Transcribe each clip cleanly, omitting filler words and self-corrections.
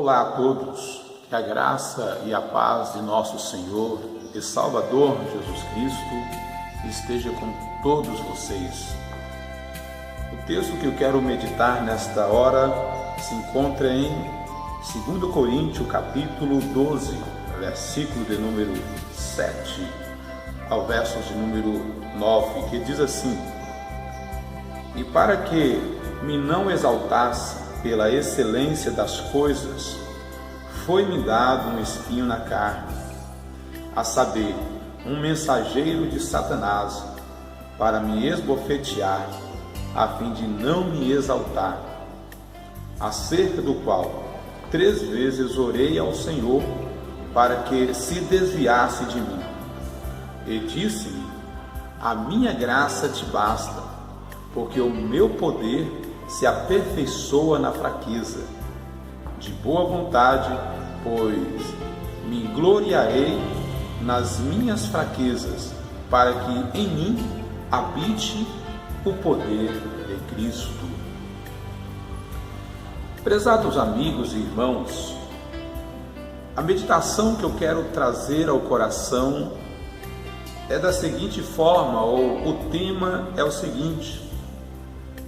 Olá a todos, que a graça e a paz de nosso Senhor e Salvador Jesus Cristo esteja com todos vocês. O texto que eu quero meditar nesta hora se encontra em 2 Coríntios capítulo 12, versículo de número 7 ao verso de número 9, que diz assim: E para que me não exaltasse pela excelência das coisas, foi-me dado um espinho na carne, a saber, um mensageiro de Satanás, para me esbofetear, a fim de não me exaltar, acerca do qual 3 vezes orei ao Senhor para que se desviasse de mim. E disse-me: a minha graça te basta, porque o meu poder se aperfeiçoa na fraqueza. De boa vontade, pois me gloriarei nas minhas fraquezas, para que em mim habite o poder de Cristo. Prezados amigos e irmãos, a meditação que eu quero trazer ao coração é da seguinte forma, ou o tema é o seguinte: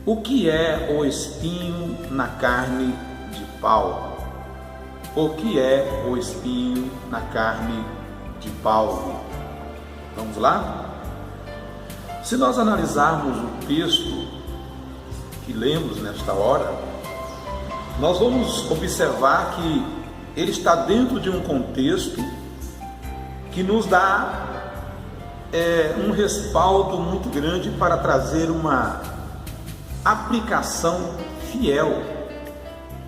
o que é o espinho na carne de Paulo? O que é o espinho na carne de Paulo? Vamos lá? Se nós analisarmos o texto que lemos nesta hora, nós vamos observar que ele está dentro de um contexto que nos dá um respaldo muito grande para trazer uma aplicação fiel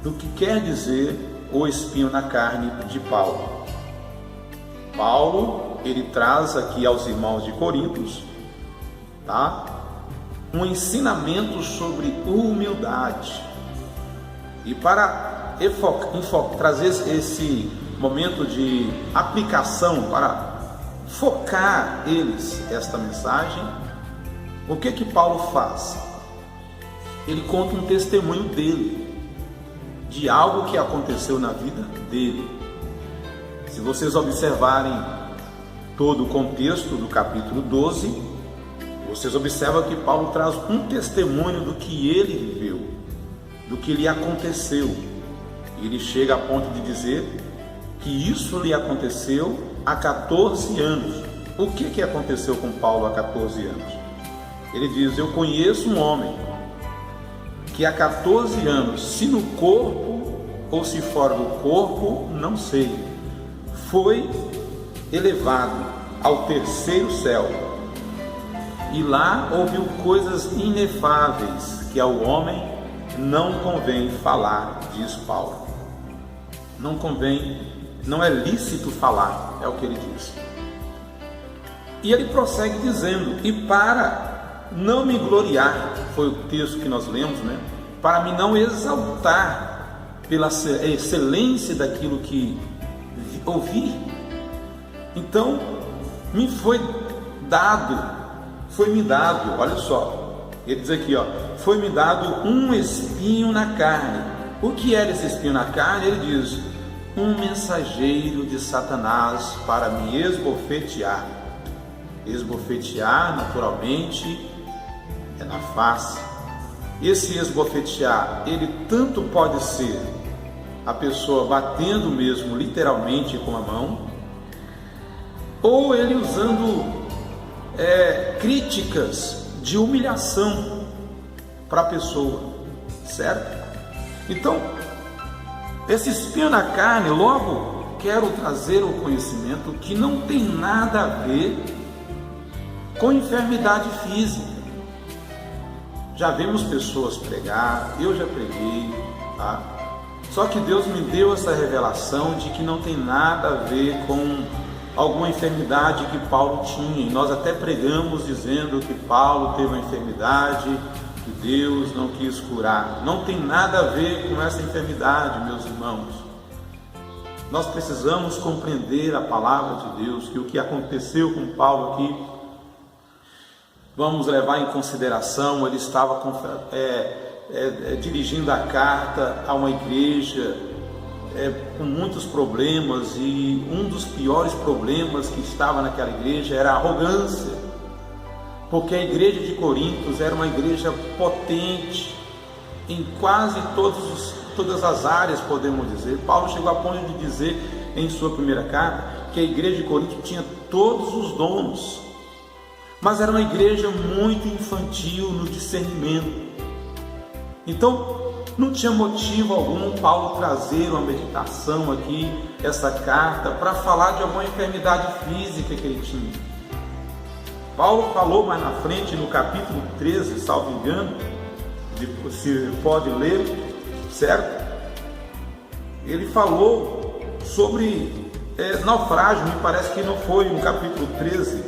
do que quer dizer o espinho na carne de Paulo. Paulo, ele traz aqui aos irmãos de Coríntios, um ensinamento sobre humildade. E para trazer esse momento de aplicação, para focar eles esta mensagem, o que Paulo faz? Ele conta um testemunho dele, de algo que aconteceu na vida dele. Se vocês observarem todo o contexto do capítulo 12, vocês observam que Paulo traz um testemunho do que ele viveu, do que lhe aconteceu. Ele chega a ponto de dizer que isso lhe aconteceu há 14 anos. O que aconteceu com Paulo há 14 anos? Ele diz: eu conheço um homem que há 14 anos, se no corpo ou se fora do corpo, não sei, foi elevado ao 3º céu, e lá ouviu coisas inefáveis que ao homem não convém falar, diz Paulo. Não convém, não é lícito falar, é o que ele diz. E ele prossegue dizendo: e para não me gloriar, foi o texto que nós lemos, para me não exaltar pela excelência daquilo que ouvi. Então, me dado, olha só, ele diz aqui, foi-me dado um espinho na carne. O que era esse espinho na carne? Ele diz: um mensageiro de Satanás para me esbofetear. Esbofetear, naturalmente, é na face. Esse esbofetear, ele tanto pode ser a pessoa batendo mesmo literalmente com a mão, ou ele usando críticas de humilhação para a pessoa, certo? Então, esse espinho na carne, logo quero trazer o conhecimento que não tem nada a ver com enfermidade física. Já vimos pessoas pregar, eu já preguei, Só que Deus me deu essa revelação de que não tem nada a ver com alguma enfermidade que Paulo tinha. E nós até pregamos dizendo que Paulo teve uma enfermidade que Deus não quis curar. Não tem nada a ver com essa enfermidade, meus irmãos. Nós precisamos compreender a palavra de Deus, que o que aconteceu com Paulo aqui, vamos levar em consideração, ele estava dirigindo a carta a uma igreja com muitos problemas, e um dos piores problemas que estava naquela igreja era a arrogância, porque a igreja de Corinto era uma igreja potente em quase todas as áreas, podemos dizer. Paulo chegou a ponto de dizer em sua primeira carta que a igreja de Corinto tinha todos os dons, mas era uma igreja muito infantil no discernimento. Então não tinha motivo algum Paulo trazer uma meditação aqui, essa carta, para falar de alguma enfermidade física que ele tinha. Paulo falou mais na frente, no capítulo 13, salvo engano, se pode ler, certo? Ele falou sobre naufrágio, me parece que não foi no capítulo 13,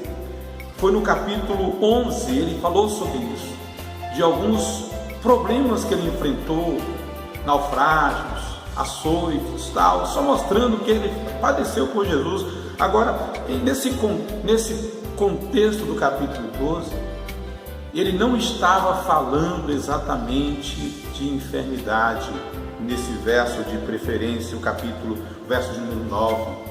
foi no capítulo 11, ele falou sobre isso, de alguns problemas que ele enfrentou, naufrágios, açoites, tal, só mostrando que ele padeceu por Jesus. Agora, nesse contexto do capítulo 12, ele não estava falando exatamente de enfermidade, nesse verso de preferência, o verso de número 9,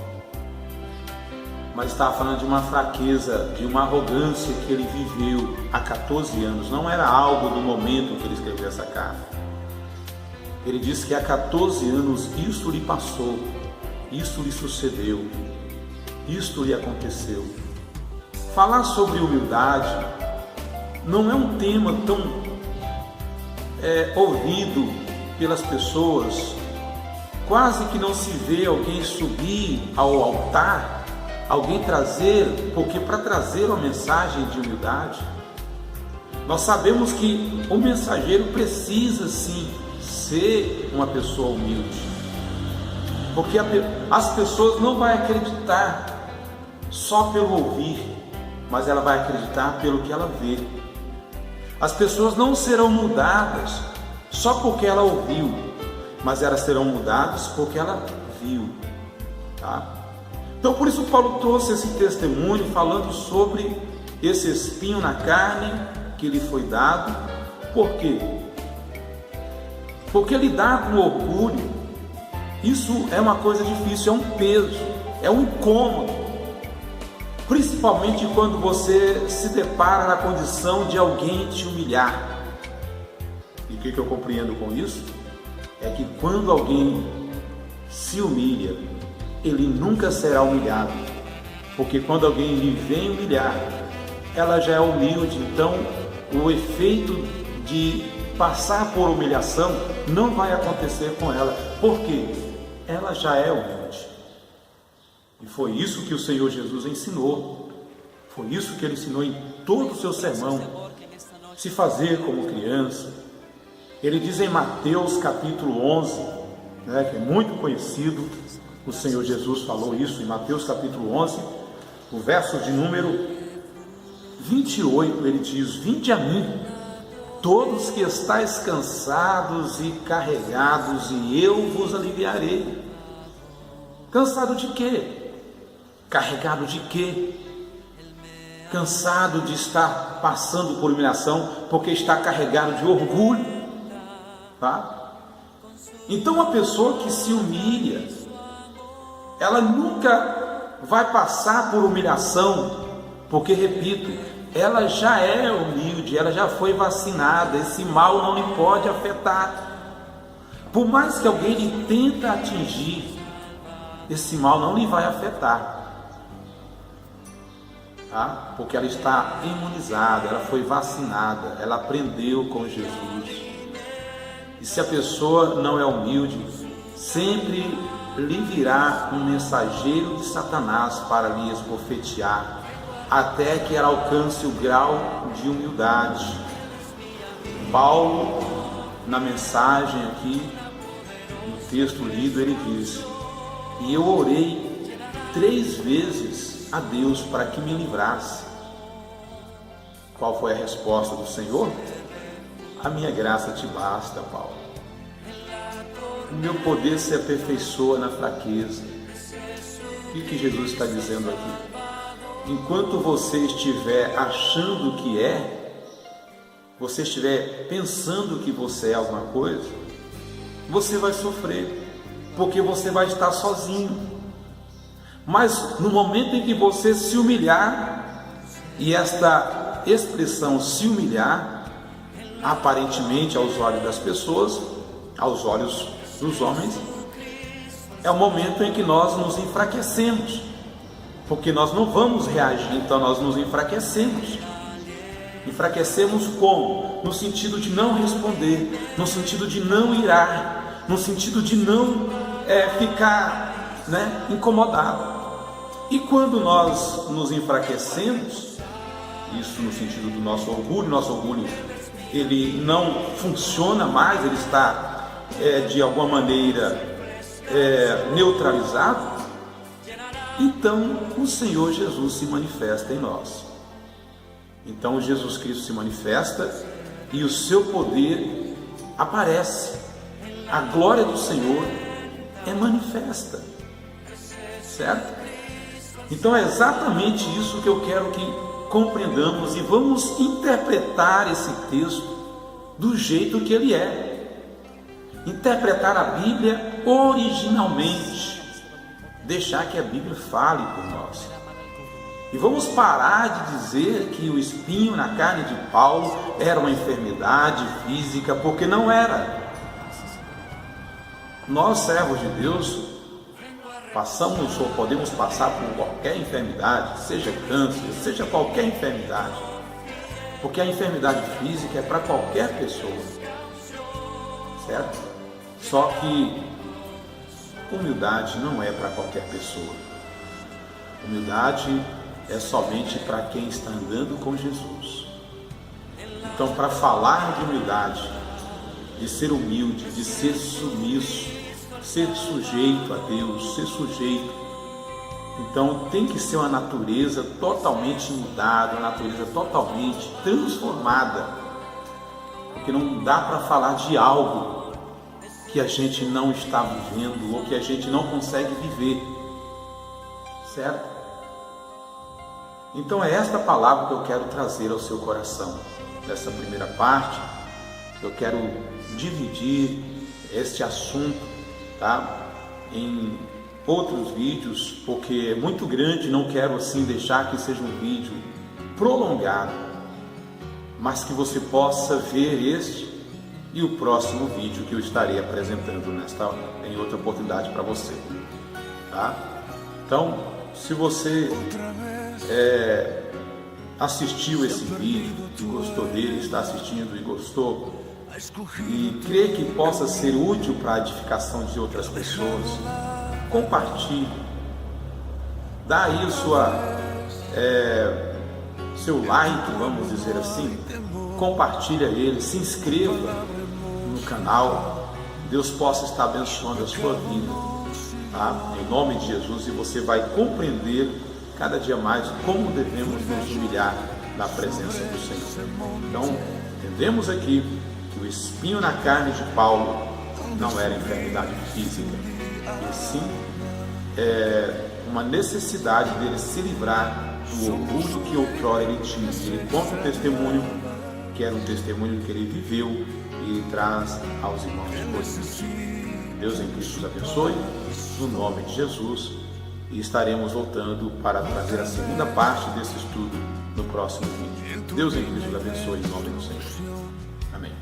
mas estava falando de uma fraqueza, de uma arrogância que ele viveu há 14 anos. Não era algo do momento que ele escreveu essa carta. Ele disse que há 14 anos isso lhe passou, isso lhe sucedeu, isto lhe aconteceu. Falar sobre humildade não é um tema tão ouvido pelas pessoas. Quase que não se vê alguém subir ao altar, alguém trazer, porque para trazer uma mensagem de humildade, nós sabemos que o mensageiro precisa sim ser uma pessoa humilde, porque as pessoas não vão acreditar só pelo ouvir, mas ela vai acreditar pelo que ela vê. As pessoas não serão mudadas só porque ela ouviu, mas elas serão mudadas porque ela viu, tá? Então, por isso Paulo trouxe esse testemunho falando sobre esse espinho na carne que lhe foi dado. Por quê? Porque lidar com orgulho, isso é uma coisa difícil, é um peso, é um incômodo, principalmente quando você se depara na condição de alguém te humilhar. E o que eu compreendo com isso? É que quando alguém se humilha, ele nunca será humilhado, porque quando alguém lhe vem humilhar, ela já é humilde. Então o efeito de passar por humilhação não vai acontecer com ela, porque ela já é humilde. E foi isso que o Senhor Jesus ensinou, foi isso que ele ensinou em todo o seu sermão, se fazer como criança. Ele diz em Mateus capítulo 11, que é muito conhecido, o Senhor Jesus falou isso em Mateus capítulo 11, o verso de número 28, ele diz: vinde a mim, todos que estáis cansados e carregados, e eu vos aliviarei. Cansado de quê? Carregado de quê? Cansado de estar passando por humilhação, porque está carregado de orgulho, tá? Então a pessoa que se humilha, ela nunca vai passar por humilhação, porque, repito, ela já é humilde, ela já foi vacinada, esse mal não lhe pode afetar. Por mais que alguém lhe tenta atingir, esse mal não lhe vai afetar, tá? Porque ela está imunizada, ela foi vacinada, ela aprendeu com Jesus. E se a pessoa não é humilde, sempre lhe virá um mensageiro de Satanás para lhe esbofetear, até que ela alcance o grau de humildade. Paulo, na mensagem aqui, no texto lido, ele diz: e eu orei 3 vezes a Deus para que me livrasse. Qual foi a resposta do Senhor? A minha graça te basta, Paulo. O meu poder se aperfeiçoa na fraqueza. O que Jesus está dizendo aqui? Enquanto você estiver achando que você estiver pensando que você é alguma coisa, você vai sofrer. porque você vai estar sozinho. Mas no momento em que você se humilhar, e esta expressão se humilhar, aparentemente aos olhos das pessoas, aos olhos dos homens, é o momento em que nós nos enfraquecemos, porque nós não vamos reagir, então nós nos enfraquecemos. Enfraquecemos como? No sentido de não responder, no sentido de não irar, no sentido de não ficar incomodado. E quando nós nos enfraquecemos, isso no sentido do nosso orgulho ele não funciona mais, ele está de alguma maneira neutralizado, então o Senhor Jesus se manifesta em nós. Então Jesus Cristo se manifesta e o seu poder aparece, a glória do Senhor é manifesta, certo? Então é exatamente isso que eu quero que compreendamos e vamos interpretar esse texto do jeito que ele é. Interpretar a Bíblia originalmente, deixar que a Bíblia fale por nós. E vamos parar de dizer que o espinho na carne de Paulo era uma enfermidade física, porque não era. Nós, servos de Deus, passamos ou podemos passar por qualquer enfermidade, seja câncer, seja qualquer enfermidade, porque a enfermidade física é para qualquer pessoa, certo? Só que humildade não é para qualquer pessoa. Humildade é somente para quem está andando com Jesus. Então, para falar de humildade, de ser humilde, de ser submisso, ser sujeito a Deus, ser sujeito, então tem que ser uma natureza totalmente mudada, uma natureza totalmente transformada, porque não dá para falar de algo que a gente não está vivendo ou que a gente não consegue viver, certo? Então é esta palavra que eu quero trazer ao seu coração. Nessa primeira parte, eu quero dividir este assunto, em outros vídeos, porque é muito grande, não quero assim deixar que seja um vídeo prolongado, mas que você possa ver este e o próximo vídeo que eu estarei apresentando em outra oportunidade para você, tá? Então, se você assistiu esse vídeo e gostou dele, está assistindo e gostou, e crê que possa ser útil para a edificação de outras pessoas, compartilhe, dá aí seu like, vamos dizer assim, compartilha ele, se inscreva no canal, Deus possa estar abençoando a sua vida, tá? Em nome de Jesus, e você vai compreender cada dia mais como devemos nos humilhar na presença do Senhor. Então, entendemos aqui que o espinho na carne de Paulo não era enfermidade física, e sim uma necessidade dele se livrar do orgulho que outrora ele tinha. Ele conta um testemunho que era um testemunho que ele viveu e ele traz aos irmãos de Corinto. Deus em Cristo os abençoe, no nome de Jesus, e estaremos voltando para trazer a segunda parte desse estudo no próximo vídeo. Deus em Cristo os abençoe, em nome do Senhor. Amém.